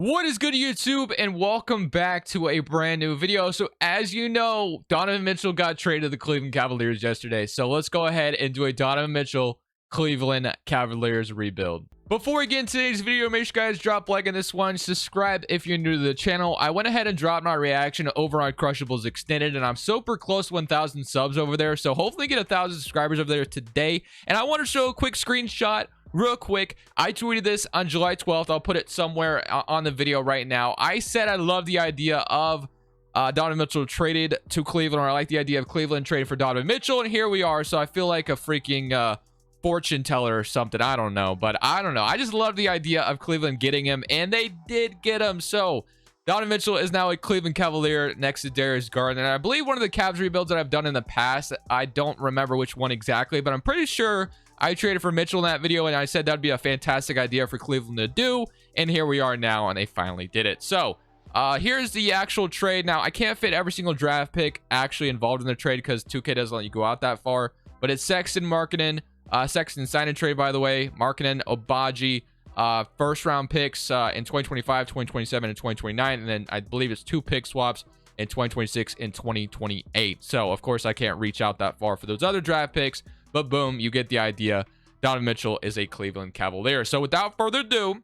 What is good, YouTube, and welcome back to a brand new video. So as you know, Donovan Mitchell got traded to the Cleveland Cavaliers yesterday. So let's go ahead and do a Donovan Mitchell Cleveland Cavaliers rebuild. Before we get into today's video, make sure you guys drop a like on this one, subscribe if you're new to the channel. I went ahead and dropped my reaction over on Crushables Extended, and I'm super close to 1,000 subs over there. So hopefully get 1,000 subscribers over there today. And I want to show a quick screenshot real quick. I tweeted this on July 12th. I'll put it somewhere on the video right now. I said I love the idea of Donovan Mitchell traded to Cleveland, or I like the idea of Cleveland trading for Donovan Mitchell, and here we are. So I feel like a freaking fortune teller or something. I don't know, but I don't know. I just love the idea of Cleveland getting him, and they did get him. So Donovan Mitchell is now a Cleveland Cavalier next to Darius Garland, and I believe one of the Cavs rebuilds that I've done in the past, I don't remember which one exactly, but I'm pretty sure I traded for Mitchell in that video, and I said that'd be a fantastic idea for Cleveland to do, and here we are now, and they finally did it. So here's the actual trade. Now, I can't fit every single draft pick actually involved in the trade because 2K doesn't let you go out that far, but it's Sexton, Markkanen, Sexton sign and trade, by the way, Markkanen, Obaji, first round picks in 2025, 2027, and 2029, and then I believe it's 2 pick swaps in 2026 and 2028. So of course I can't reach out that far for those other draft picks, but boom, you get the idea. Donovan Mitchell is a Cleveland Cavalier. So without further ado,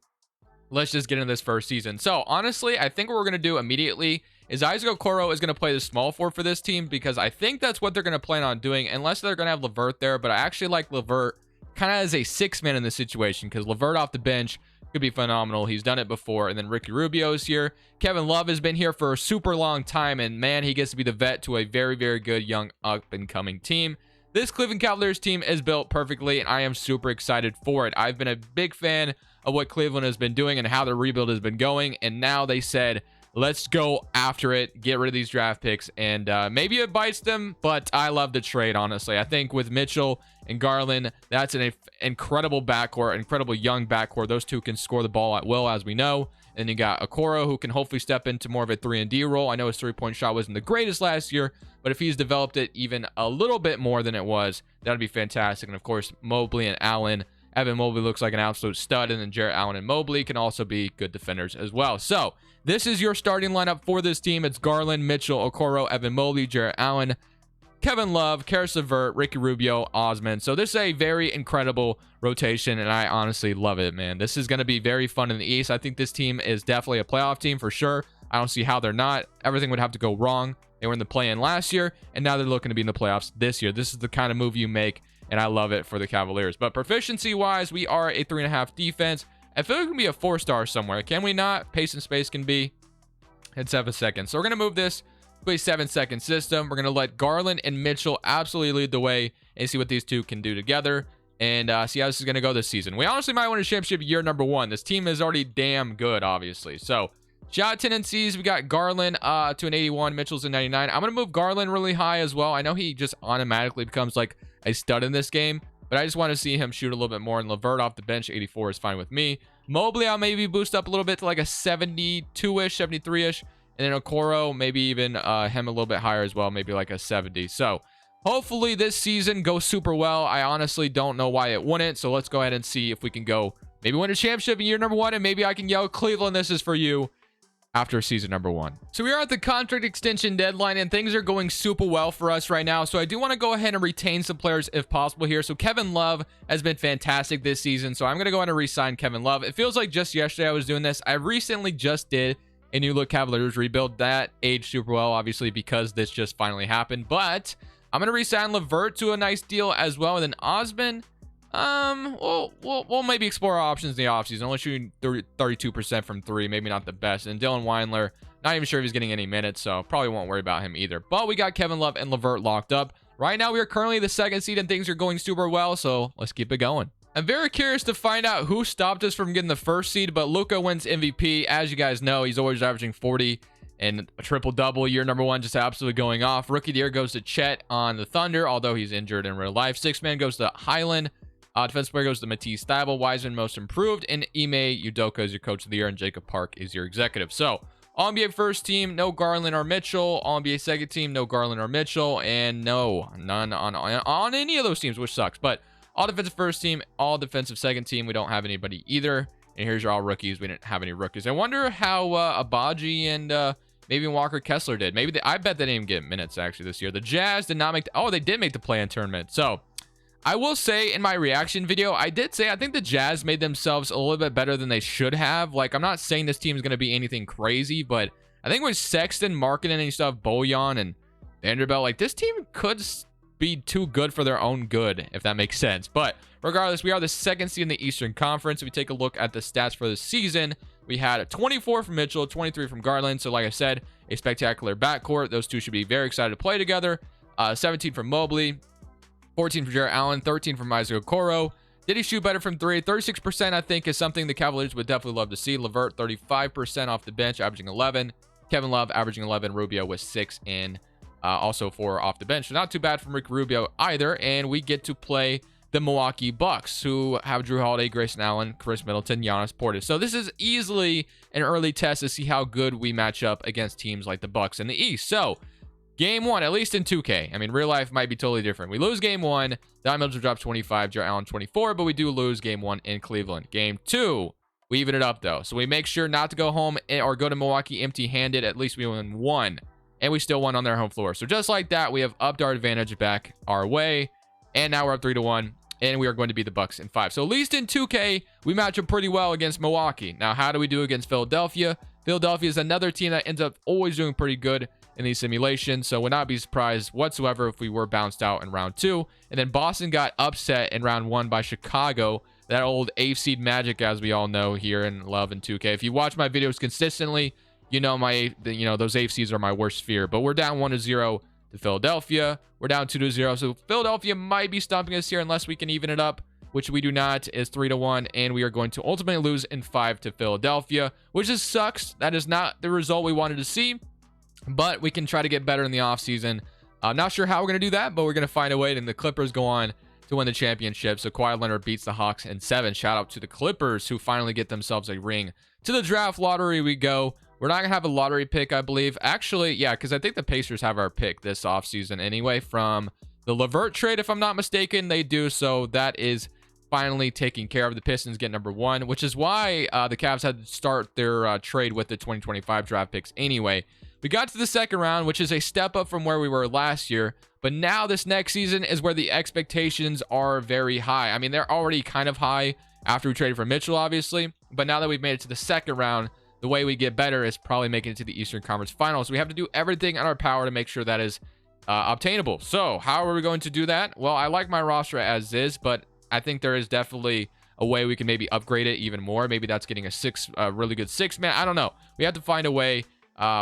let's just get into this first season. So honestly, I think what we're going to do immediately is Isaac Okoro is going to play the small forward for this team, because I think that's what they're going to plan on doing, unless they're going to have LeVert there. But I actually like LeVert kind of as a 6-man in this situation, because LeVert off the bench could be phenomenal. He's done it before. And then Ricky Rubio is here. Kevin Love has been here for a super long time, and man, he gets to be the vet to a very, very good young up-and-coming team. This Cleveland Cavaliers team is built perfectly, and I am super excited for it. I've been a big fan of what Cleveland has been doing and how their rebuild has been going, and now they said, let's go after it, get rid of these draft picks, and maybe it bites them, but I love the trade, honestly. I think with Mitchell and Garland, that's an incredible backcourt, incredible young backcourt. Those two can score the ball at will, as we know. And you got Okoro, who can hopefully step into more of a 3-and-D role. I know his three-point shot wasn't the greatest last year, but if he's developed it even a little bit more than it was, that'd be fantastic. And of course, Mobley and Allen. Evan Mobley looks like an absolute stud, and then Jarrett Allen and Mobley can also be good defenders as well. So this is your starting lineup for this team. It's Garland, Mitchell, Okoro, Evan Mobley, Jarrett Allen, Kevin Love, Karis LeVert, Ricky Rubio, Osman. So this is a very incredible rotation, and I honestly love it, man. This is going to be very fun in the East. I think this team is definitely a playoff team for sure. I don't see how they're not. Everything would have to go wrong. They were in the play-in last year, and now they're looking to be in the playoffs this year. This is the kind of move you make, and I love it for the Cavaliers. But proficiency-wise, we are a 3.5 defense. I feel like we can be a 4-star somewhere. Can we not? Pace and space can be. It's 7 seconds. So we're going to move this to a 7-second system. We're going to let Garland and Mitchell absolutely lead the way and see what these two can do together, and see how this is going to go this season. We honestly might win a championship year number 1. This team is already damn good, obviously. So shot tendencies, we got Garland to an 81, Mitchell's a 99. I'm going to move Garland really high as well. I know he just automatically becomes like a stud in this game, but I just want to see him shoot a little bit more. And LeVert off the bench, 84 is fine with me. Mobley, I'll maybe boost up a little bit to like a 72-ish, 73-ish. And then Okoro, maybe even him a little bit higher as well, maybe like a 70. So hopefully this season goes super well. I honestly don't know why it wouldn't. So let's go ahead and see if we can go maybe win a championship in year number 1. And maybe I can yell, Cleveland, this is for you, after season number 1. So we are at the contract extension deadline, and things are going super well for us right now. So I do want to go ahead and retain some players if possible here. So Kevin Love has been fantastic this season, so I'm going to go ahead and re-sign Kevin Love. It feels like just yesterday I was doing this. I recently just did a new look Cavaliers rebuild that aged super well, obviously, because this just finally happened. But I'm going to re-sign LeVert to a nice deal as well. And then Osman, we'll maybe explore our options in the offseason. Only shooting 32% from 3, maybe not the best. And Dylan Windler, not even sure if he's getting any minutes, so probably won't worry about him either. But we got Kevin Love and LeVert locked up. Right now, we are currently the 2nd seed, and things are going super well, so let's keep it going. I'm very curious to find out who stopped us from getting the 1st seed, but Luka wins MVP. As you guys know, he's always averaging 40 and a triple-double. Year number 1 just absolutely going off. Rookie of the year goes to Chet on the Thunder, although he's injured in real life. 6-man goes to Highland. Defensive player goes to Matisse Thybulle. Wiseman most improved, and Ime Udoka is your coach of the year, and Jacob Park is your executive. So All-NBA first team, no Garland or Mitchell. All-NBA second team, no Garland or Mitchell, and none on any of those teams, which sucks. But all defensive first team, all defensive second team, we don't have anybody either. And here's your all rookies. We didn't have any rookies. I wonder how Abaji and maybe Walker Kessler did. Maybe I bet they didn't even get minutes actually this year. The Jazz did not make oh, they did make the play-in tournament. So I will say in my reaction video, I did say I think the Jazz made themselves a little bit better than they should have. Like, I'm not saying this team is going to be anything crazy, but I think with Sexton, Marketing, and stuff, Bojan and Vanderbilt, like, this team could be too good for their own good, if that makes sense. But regardless, we are the second seed in the Eastern Conference. If we take a look at the stats for the season, we had 24 from Mitchell, 23 from Garland. So like I said, a spectacular backcourt. Those two should be very excited to play together. 17 from Mobley, 14 from Jarrett Allen, 13 from Isaac Okoro. Did he shoot better from three? 36%, I think, is something the Cavaliers would definitely love to see. LeVert, 35% off the bench, averaging 11. Kevin Love, averaging 11. Rubio with 6 and also 4 off the bench. So not too bad from Ricky Rubio either. And we get to play the Milwaukee Bucks, who have Drew Holiday, Grayson Allen, Chris Middleton, Giannis Portis. So this is easily an early test to see how good we match up against teams like the Bucks in the East. So game one, at least in 2K. I mean, real life might be totally different. We lose game one. Donovan Mitchell drops 25, Jarrett Allen 24, but we do lose game one in Cleveland. Game two, we even it up though. So we make sure not to go home or go to Milwaukee empty-handed. At least we win one, and we still won on their home floor. So just like that, we have upped our advantage back our way, and now we're up 3-1, and we are going to beat the Bucks in 5. So at least in 2K, we match up pretty well against Milwaukee. Now, how do we do against Philadelphia? Philadelphia is another team that ends up always doing pretty good in these simulations, so would not be surprised whatsoever if we were bounced out in round 2. And then Boston got upset in round 1 by Chicago, that old 8th seed Magic, as we all know here in love and 2K. If you watch my videos consistently, you know those 8th seeds are my worst fear. But we're down 1-0 to Philadelphia. We're down 2-0, so Philadelphia might be stomping us here unless we can even it up, which we do not. Is 3-1, and we are going to ultimately lose in 5 to Philadelphia, which just sucks. That is not the result we wanted to see. But we can try to get better in the offseason. I'm not sure how we're going to do that, but we're going to find a way. And the Clippers go on to win the championship. So Kawhi Leonard beats the Hawks in 7. Shout out to the Clippers, who finally get themselves a ring. To the draft lottery we go. We're not going to have a lottery pick, I believe. Actually, yeah, because I think the Pacers have our pick this offseason anyway from the LeVert trade, if I'm not mistaken. They do, so that is finally taking care of. The Pistons get number 1, which is why the Cavs had to start their trade with the 2025 draft picks anyway. We got to the second round, which is a step up from where we were last year. But now this next season is where the expectations are very high. I mean, they're already kind of high after we traded for Mitchell, obviously. But now that we've made it to the second round, the way we get better is probably making it to the Eastern Conference Finals. We have to do everything in our power to make sure that is obtainable. So how are we going to do that? Well, I like my roster as is, but I think there is definitely a way we can maybe upgrade it even more. Maybe that's getting a really good 6-man. I don't know. We have to find a way.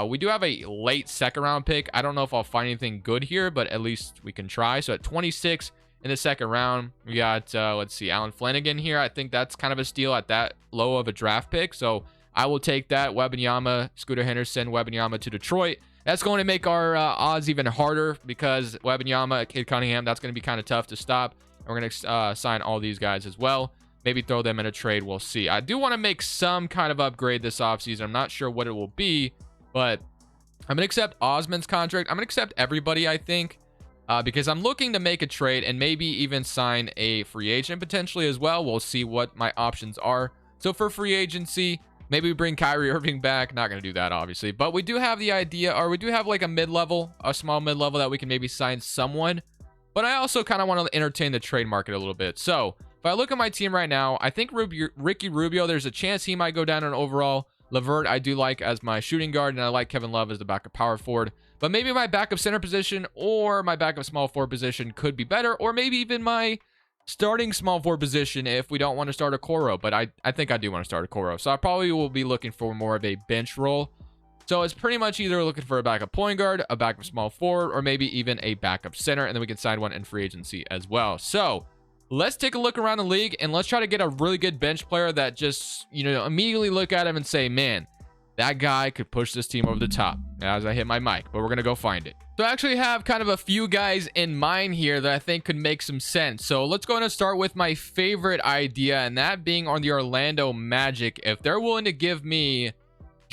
We do have a late second round pick. I don't know if I'll find anything good here, but at least we can try. So at 26 in the second round, we got, let's see, Alan Flanagan here. I think that's kind of a steal at that low of a draft pick. So I will take that. Wembanyama, Scooter Henderson, Wembanyama to Detroit. That's going to make our odds even harder because Wembanyama, Cade Cunningham, that's going to be kind of tough to stop. And we're going to sign all these guys as well. Maybe throw them in a trade. We'll see. I do want to make some kind of upgrade this offseason. I'm not sure what it will be. But I'm going to accept Osman's contract. I'm going to accept everybody, I think, because I'm looking to make a trade and maybe even sign a free agent potentially as well. We'll see what my options are. So for free agency, maybe we bring Kyrie Irving back. Not going to do that, obviously. But we do have the idea, or we do have like a mid-level, a small mid-level that we can maybe sign someone. But I also kind of want to entertain the trade market a little bit. So if I look at my team right now, I think Ricky Rubio, there's a chance he might go down in overall. LeVert, I do like as my shooting guard, and I like Kevin Love as the backup power forward. But maybe my backup center position or my backup small forward position could be better, or maybe even my starting small forward position if we don't want to start a Okoro. But I think I do want to start a Okoro. So I probably will be looking for more of a bench role. So it's pretty much either looking for a backup point guard, a backup small forward, or maybe even a backup center, and then we can sign one in free agency as well. So let's take a look around the league and let's try to get a really good bench player that just, immediately look at him and say, man, that guy could push this team over the top, as I hit my mic, but we're going to go find it. So I actually have kind of a few guys in mind here that I think could make some sense. So let's go ahead and start with my favorite idea, and that being on the Orlando Magic. If they're willing to give me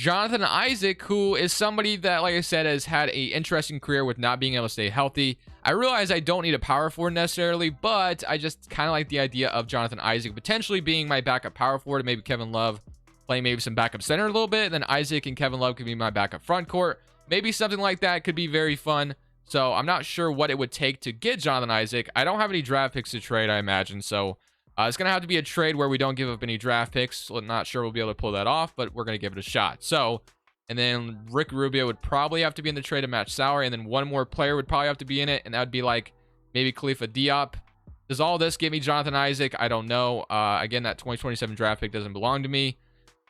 Jonathan Isaac, who is somebody that, like I said, has had a interesting career with not being able to stay healthy. I realize I don't need a power forward necessarily, but I just kind of like the idea of Jonathan Isaac potentially being my backup power forward, maybe Kevin Love playing maybe some backup center a little bit, and then Isaac and Kevin Love could be my backup front court. Maybe something like that could be very fun. So I'm not sure what it would take to get Jonathan Isaac. I don't have any draft picks to trade, I imagine, so it's going to have to be a trade where we don't give up any draft picks. I'm not sure we'll be able to pull that off, but we're going to give it a shot. So, and then Rick Rubio would probably have to be in the trade to match salary, and then one more player would probably have to be in it, and that would be like maybe Khalifa Diop. Does all this give me Jonathan Isaac? I don't know. Again, that 2027 draft pick doesn't belong to me.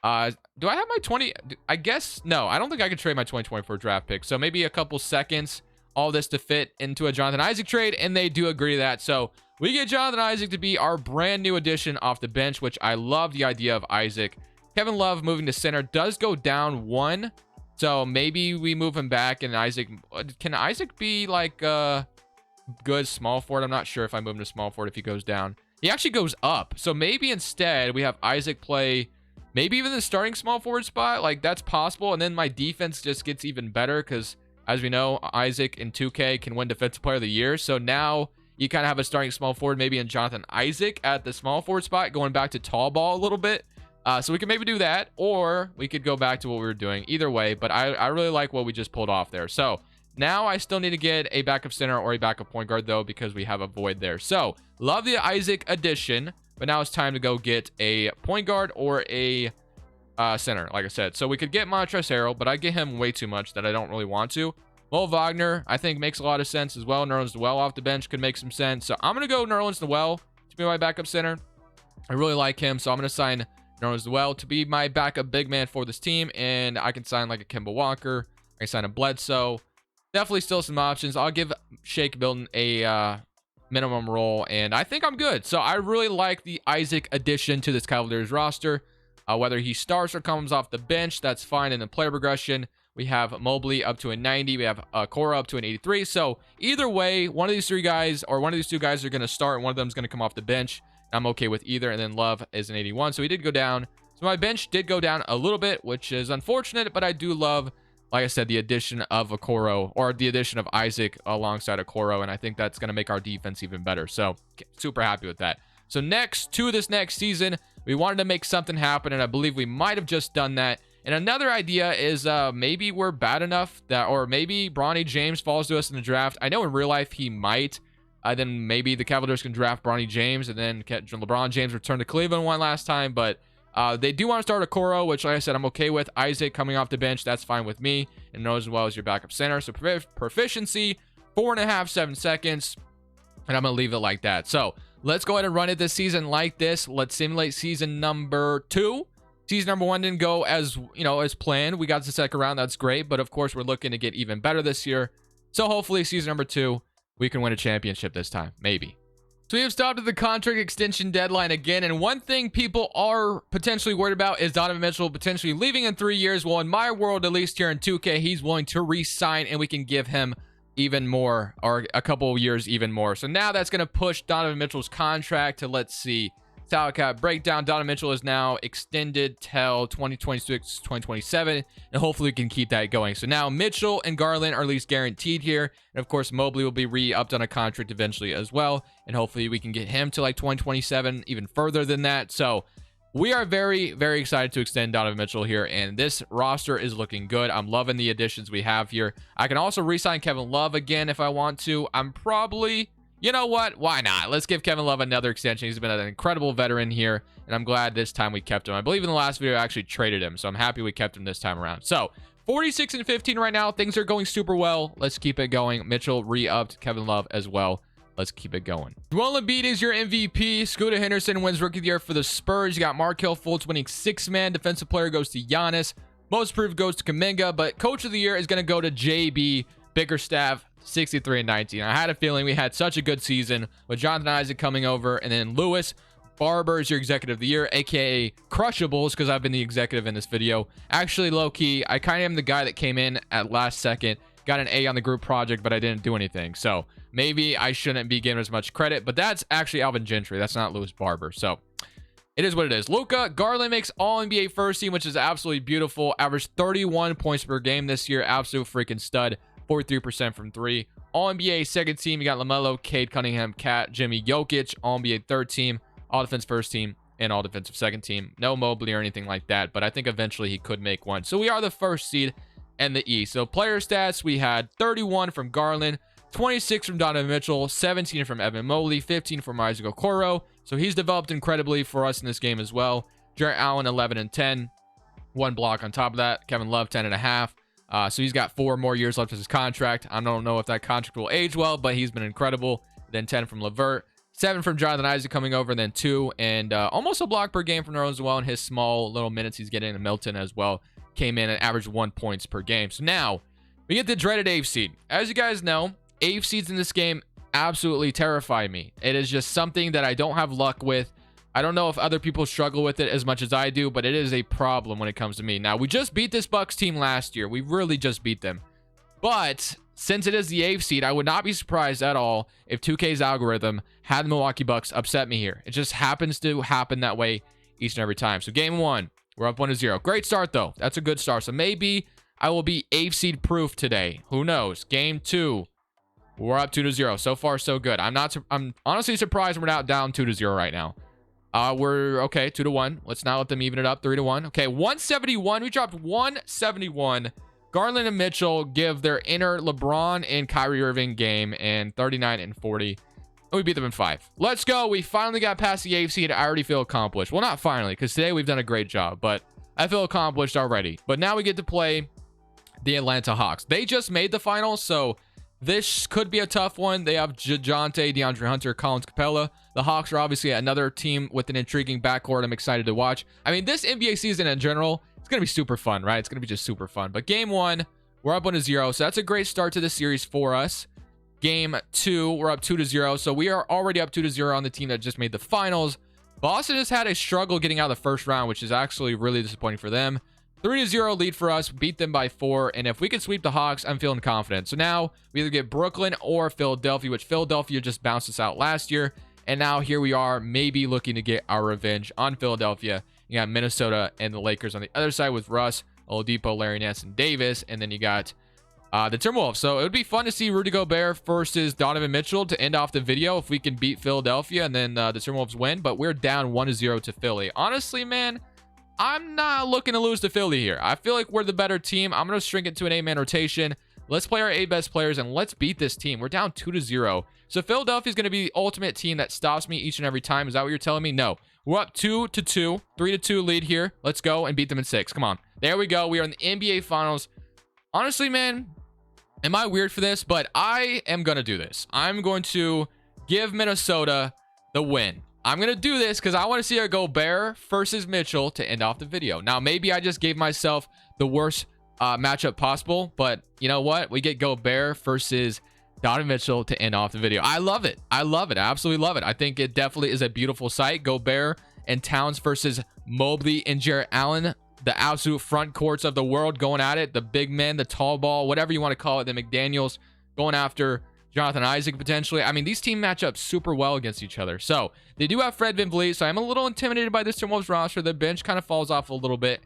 Do I have my 20? I guess, no. I don't think I could trade my 2024 draft pick. So maybe a couple seconds, all this to fit into a Jonathan Isaac trade, and they do agree to that. So we get Jonathan Isaac to be our brand new addition off the bench, which I love the idea of Isaac. Kevin Love moving to center does go down one. So maybe we move him back, and Isaac, can Isaac be like a good small forward? I'm not sure if I move him to small forward if he goes down. He actually goes up. So maybe instead we have Isaac play maybe even the starting small forward spot. Like, that's possible. And then my defense just gets even better because, as we know, Isaac in 2K can win Defensive Player of the Year. So now you kind of have a starting small forward maybe in Jonathan Isaac at the small forward spot, going back to tall ball a little bit. So we can maybe do that, or we could go back to what we were doing. Either way, but I really like what we just pulled off there. So now I still need to get a backup center or a backup point guard, though, because we have a void there. So love the Isaac addition, but now it's time to go get a point guard or a center, like I said. So we could get Montrezl Harrell, but I get him way too much that I don't really want to. Mo Wagner, I think, makes a lot of sense as well. Nerlens Noel off the bench could make some sense. So I'm going to go Nerlens Noel to be my backup center. I really like him, so I'm going to sign Nerlens Noel to be my backup big man for this team. And I can sign like a Kemba Walker. I can sign a Bledsoe. Definitely still some options. I'll give Shake Milton a minimum role, and I think I'm good. So I really like the Isaac addition to this Cavaliers roster. Whether he starts or comes off the bench, that's fine. In the player progression, we have Mobley up to a 90. We have Cora up to an 83. So either way, one of these three guys or one of these two guys are going to start, and one of them is going to come off the bench. I'm okay with either. And then Love is an 81. So he did go down. So my bench did go down a little bit, which is unfortunate, but I do love, like I said, the addition of Okoro, or the addition of Isaac alongside Okoro, and I think that's going to make our defense even better. So super happy with that. So next to this next season, we wanted to make something happen, and I believe we might have just done that. And another idea is maybe we're bad enough that, or maybe Bronny James falls to us in the draft. I know in real life he might. Then maybe the Cavaliers can draft Bronny James, and then LeBron James returned to Cleveland one last time, but they do want to start Okoro, which, like I said, I'm okay with. Isaac coming off the bench, that's fine with me. And knows as well as your backup center. So proficiency, 4.5, 7 seconds. And I'm going to leave it like that. So let's go ahead and run it this season like this. Let's simulate season number 2. Season number 1 didn't go as, as planned. We got to the second round. That's great. But of course, we're looking to get even better this year. So hopefully season number 2, we can win a championship this time. Maybe. So we have stopped at the contract extension deadline again, and one thing people are potentially worried about is Donovan Mitchell potentially leaving in 3 years. Well, in my world, at least here in 2K, he's willing to re-sign, and we can give him even more, or a couple of years even more. So now that's going to push Donovan Mitchell's contract to, let's see, salary cap breakdown. Donovan Mitchell is now extended till 2026, 2027, and hopefully we can keep that going. So now Mitchell and Garland are at least guaranteed here, and of course Mobley will be re-upped on a contract eventually as well, and hopefully we can get him to like 2027, even further than that. So we are very, very excited to extend Donovan Mitchell here, and this roster is looking good. I'm loving the additions we have here. I can also re-sign Kevin Love again if I want to. I'm probably... You know what? Why not? Let's give Kevin Love another extension. He's been an incredible veteran here, and I'm glad this time we kept him. I believe in the last video I actually traded him, so I'm happy we kept him this time around. So 46 and 15 right now. Things are going super well. Let's keep it going. Mitchell re-upped, Kevin Love as well. Let's keep it going. Joel Embiid is your MVP. Scooter Henderson wins Rookie of the Year for the Spurs. You got Markelle Fultz winning 6-man. Defensive player goes to Giannis. Most improved goes to Kuminga, but Coach of the Year is going to go to JB Bickerstaff. 63 and 19. I had a feeling we had such a good season with Jonathan Isaac coming over, and then Lewis Barber is your executive of the year, aka Crushables, because I've been the executive in this video. Actually, low-key, I kind of am the guy that came in at last second, got an A on the group project, but I didn't do anything. So maybe I shouldn't be given as much credit, but that's actually Alvin Gentry. That's not Lewis Barber. So it is what it is. Luka Garland makes all NBA first team, which is absolutely beautiful. Averaged 31 points per game this year. Absolute freaking stud. 43% from three. All NBA second team. You got LaMelo, Cade Cunningham, Cat, Jimmy Jokic. All NBA third team. All defense first team. And all defensive second team. No Mobley or anything like that, but I think eventually he could make one. So we are the first seed in the East. So player stats, we had 31 from Garland, 26 from Donovan Mitchell, 17 from Evan Mobley, 15 from Isaac Okoro. So he's developed incredibly for us in this game as well. Jarrett Allen, 11 and 10. One block on top of that. Kevin Love, 10 and a half. So he's got 4 more years left of his contract. I don't know if that contract will age well, but he's been incredible. Then 10 from LeVert. 7 from Jonathan Isaac coming over, and then 2, and almost a block per game from Nerlens as well. In his small little minutes he's getting, and Milton as well came in and averaged 1 point per game. So now we get the dreaded 8th seed. As you guys know, 8th seeds in this game absolutely terrify me. It is just something that I don't have luck with. I don't know if other people struggle with it as much as I do, but it is a problem when it comes to me. Now, we just beat this Bucks team last year. We really just beat them. But since it is the 8th seed, I would not be surprised at all if 2K's algorithm had the Milwaukee Bucks upset me here. It just happens to happen that way each and every time. So game 1, we're up 1-0. Great start, though. That's a good start. So maybe I will be 8th seed proof today. Who knows? Game 2, we're up 2-0. So far, so good. I'm honestly surprised we're not down 2-0 right now. We're okay, 2-1. Let's now let them even it up, 3-1. Okay, 171. We dropped 171. Garland and Mitchell give their inner LeBron and Kyrie Irving game, and 39 and 40. And we beat them in 5. Let's go. We finally got past the 8th seed. I already feel accomplished. Well, not finally, because today we've done a great job, but I feel accomplished already. But now we get to play the Atlanta Hawks. They just made the finals, so this could be a tough one. They have DeJounte, DeAndre Hunter, Collins Capella. The Hawks are obviously another team with an intriguing backcourt I'm excited to watch. I mean, this NBA season in general, it's going to be super fun, right? It's going to be just super fun. But game 1, we're up 1-0. So that's a great start to the series for us. Game 2, we're up 2-0. So we are already up 2-0 on the team that just made the finals. Boston has had a struggle getting out of the first round, which is actually really disappointing for them. 3-0 lead for us, beat them by 4. And if we can sweep the Hawks, I'm feeling confident. So now we either get Brooklyn or Philadelphia, which Philadelphia just bounced us out last year. And now here we are, maybe looking to get our revenge on Philadelphia. You got Minnesota and the Lakers on the other side with Russ, Oladipo, Larry Nance, and Davis. And then you got the Timberwolves. So it would be fun to see Rudy Gobert versus Donovan Mitchell to end off the video if we can beat Philadelphia and then the Timberwolves win. But we're down 1-0 to Philly. Honestly, man, I'm not looking to lose to Philly here. I feel like we're the better team. I'm going to shrink it to an 8-man rotation. Let's play our 8 best players and let's beat this team. We're down 2-0. So Philadelphia is going to be the ultimate team that stops me each and every time. Is that what you're telling me? No. We're up 2-2. 3-2 lead here. Let's go and beat them in 6. Come on. There we go. We are in the NBA Finals. Honestly, man, am I weird for this? But I am going to do this. I'm going to give Minnesota the win. I'm going to do this because I want to see a Gobert versus Mitchell to end off the video. Now, maybe I just gave myself the worst matchup possible, but you know what? We get Gobert versus Donovan Mitchell to end off the video. I love it. I love it. I absolutely love it. I think it definitely is a beautiful sight. Gobert and Towns versus Mobley and Jarrett Allen, the absolute front courts of the world going at it. The big men, the tall ball, whatever you want to call it. The McDaniels going after Jonathan Isaac potentially. I mean, these teams match up super well against each other. So they do have Fred VanVleet, so I'm a little intimidated by this Timberwolves roster. The bench kind of falls off a little bit,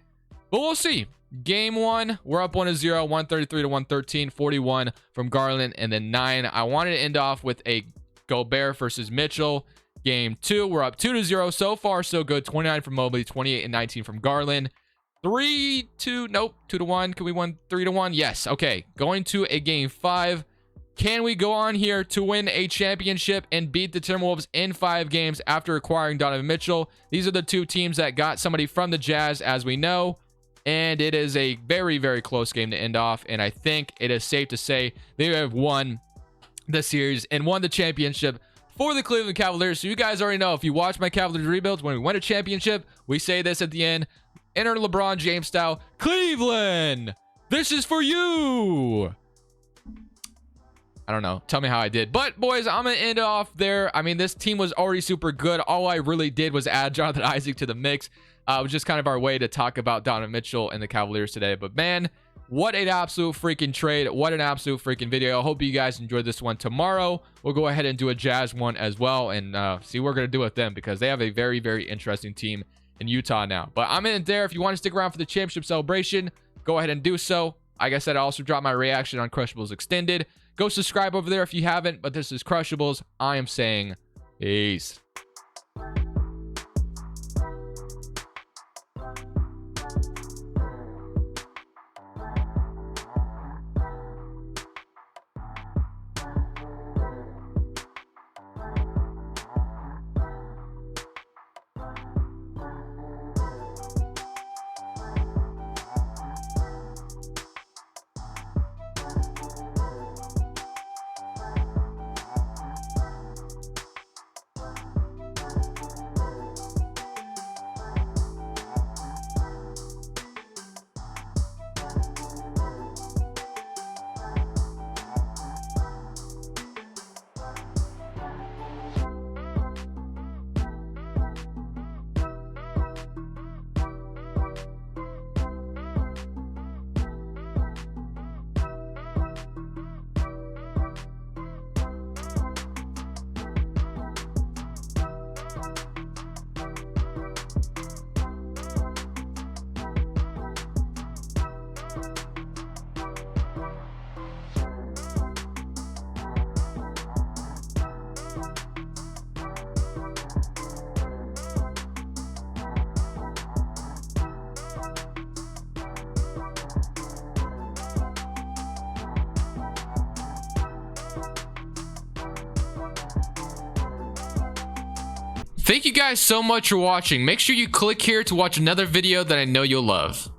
but we'll see. Game 1, we're up 1-0, 133 to 113, 41 from Garland, and then 9. I wanted to end off with a Gobert versus Mitchell. Game 2, we're up 2-0. So far, so good. 29 from Mobley, 28 and 19 from Garland. 3-2, nope, 2-1. Can we win 3-1? Yes. Okay, going to a game 5. Can we go on here to win a championship and beat the Timberwolves in 5 games after acquiring Donovan Mitchell? These are the 2 teams that got somebody from the Jazz, as we know. And it is a very, very close game to end off. And I think it is safe to say they have won the series and won the championship for the Cleveland Cavaliers. So you guys already know, if you watch my Cavaliers rebuilds, when we win a championship, we say this at the end. Enter LeBron James style. Cleveland, this is for you. I don't know. Tell me how I did. But, boys, I'm going to end off there. I mean, this team was already super good. All I really did was add Jonathan Isaac to the mix. It was just kind of our way to talk about Donovan Mitchell and the Cavaliers today. But, man, what an absolute freaking trade. What an absolute freaking video. I hope you guys enjoyed this one. Tomorrow, we'll go ahead and do a Jazz one as well and see what we're going to do with them because they have a very, very interesting team in Utah now. But I'm in there. If you want to stick around for the championship celebration, go ahead and do so. Like I said, I also dropped my reaction on Crushables Extended. Go subscribe over there if you haven't. But this is Crushables. I am saying peace. Thank you guys so much for watching. Make sure you click here to watch another video that I know you'll love.